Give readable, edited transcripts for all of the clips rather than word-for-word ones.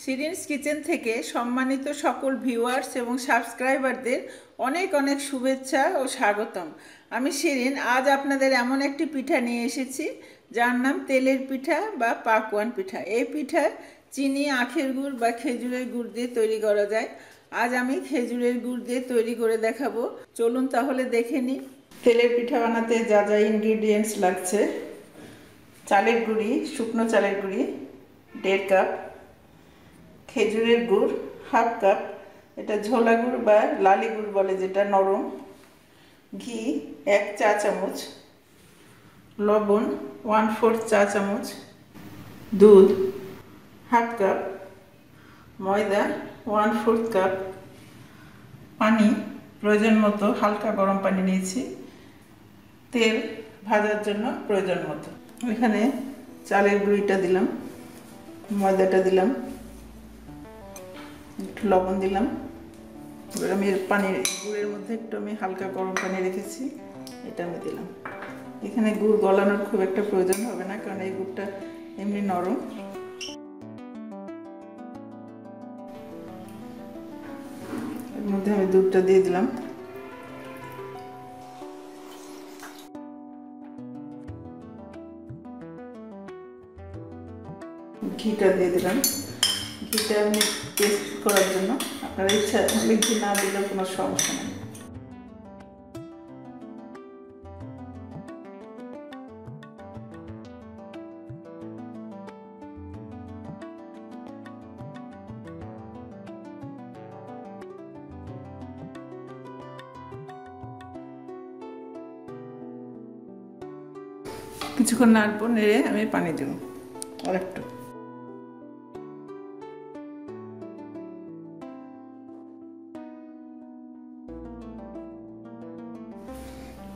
শিরিনস kitchen থেকে সম্মানিত সকল ভিউয়ার্স এবং সাবস্ক্রাইবারদের অনেক অনেক শুভেচ্ছা ও স্বাগতম। আমি শিরিন। আজ আপনাদের এমন একটি পিঠা নিয়ে এসেছি যার নাম তেলের পিঠা বা পাকোয়ান পিঠা। এই পিঠা চিনি, আখের গুড় বা খেজুরের গুড় দিয়ে তৈরি করা যায়। আজ আমি খেজুরের গুড় দিয়ে তৈরি করে দেখাবো। চলুন তাহলে দেখে নিই। তেলের পিঠা বানাতে যা যা ইনগ্রিডিয়েন্টস লাগছে: চালের গুঁড়ি, শুকনো চালের গুঁড়ি 1.5 কাপ, খেজুরের গুড় 1/2 কাপ, এটা ঝোলা গুড় বা লালি গুড় বলে যেটা নরম, ঘি 1 চা চামচ, লবণ 1/4 চা চামচ, দুধ 1/2 কাপ, ময়দা 1/4 কাপ, পানি প্রয়োজন মতো হালকা গরম পানি নিয়েছি, তেল ভাজার জন্য প্রয়োজন মতো। এখানে চালের গুঁড়িটা দিলাম, ময়দাটা দিলাম, একটু লবণ দিলাম। এবার আমি পানির গুড়ের মধ্যে একটু আমি হালকা গরম পানি রেখেছি, এটা আমি দিলাম। এখানে গুড় গলানোর খুব একটা প্রয়োজন হবে না, কারণ এই গুড়টা এমনি নরম। এর মধ্যে আমি দুধটা দিয়ে দিলাম, ঘিটা দিয়ে দিলাম। ঘিটা আমি টেস্ট করার জন্য, আপনার ইচ্ছা হলে ঘি না দিলেও কোনো সমস্যা নেই। কিছুক্ষণ নাড়বো, নেড়ে আমি পানি দেব আর একটু।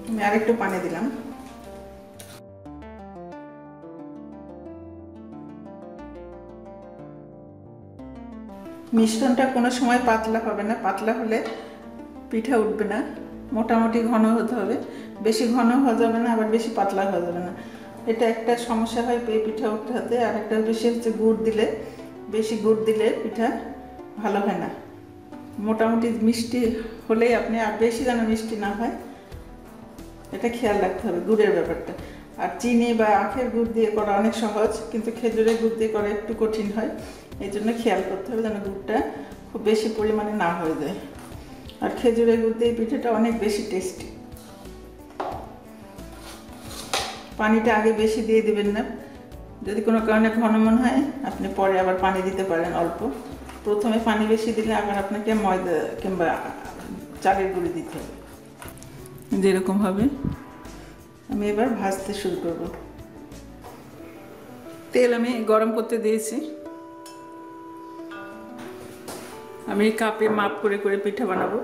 আমি আরেকটু পানি দিলাম। মিশ্রণটা কোনো সময় পাতলা হবে না, পাতলা হলে পিঠা উঠবে না। মোটামুটি ঘন হতে হবে, বেশি ঘন হওয়া যাবে না, আবার বেশি পাতলা হওয়া যাবে না। এটা একটা সমস্যা হয় এই পিঠা উঠাতে। আর একটা বেশি হচ্ছে গুড় দিলে, বেশি গুড় দিলে পিঠা ভালো হয় না। মোটামুটি মিষ্টি হলেই আপনি, আর বেশি যেন মিষ্টি না হয় এটা খেয়াল রাখতে হবে, গুড়ের ব্যাপারটা। আর চিনি বা আখের গুড় দিয়ে করা অনেক সহজ, কিন্তু খেজুরের গুড় দিয়ে করা একটু কঠিন হয়। এই জন্য খেয়াল করতে হবে যেন গুড়টা খুব বেশি পরিমাণে না হয়ে যায়। আর খেজুরের গুড় দিয়ে পিঠাটা অনেক বেশি টেস্টি। পানিটা আগে বেশি দিয়ে দিবেন না, যদি কোনো কারণে ঘন মনে হয় আপনি পরে আবার পানি দিতে পারেন অল্প। প্রথমে পানি বেশি দিলে আবার আপনাকে ময়দা কিংবা চালের গুঁড়ি দিতে হবে। যেরকম হবে আমি এবার ভাজতে শুরু করব। তেল আমি গরম করতে দিয়েছি। আমি কাপে মাপ করে করে পিঠা বানাবো,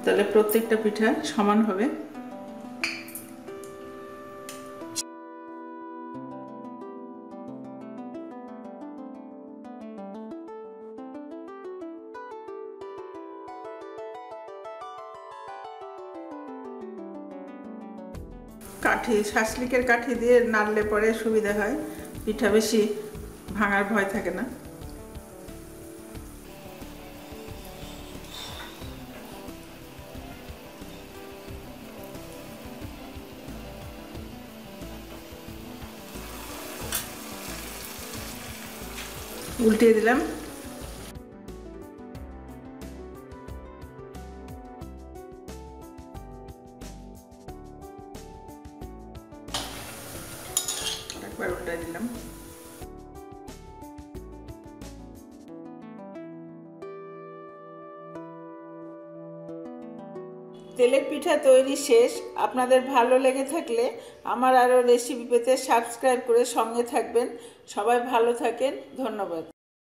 তাহলে প্রত্যেকটা পিঠা সমান হবে। কাঠি, শাসলিকের কাঠি দিয়ে নাড়লে পরে সুবিধা হয়, পিঠা বেশি ভাঙার ভয় থাকে না। উল্টিয়ে দিলাম। একবার উল্টাই দিলাম। তেলের পিঠা তৈরি শেষ। আপনাদের ভালো লেগে থাকলে আমার আরও রেসিপি পেতে সাবস্ক্রাইব করে সঙ্গে থাকবেন। সবাই ভালো থাকেন, ধন্যবাদ।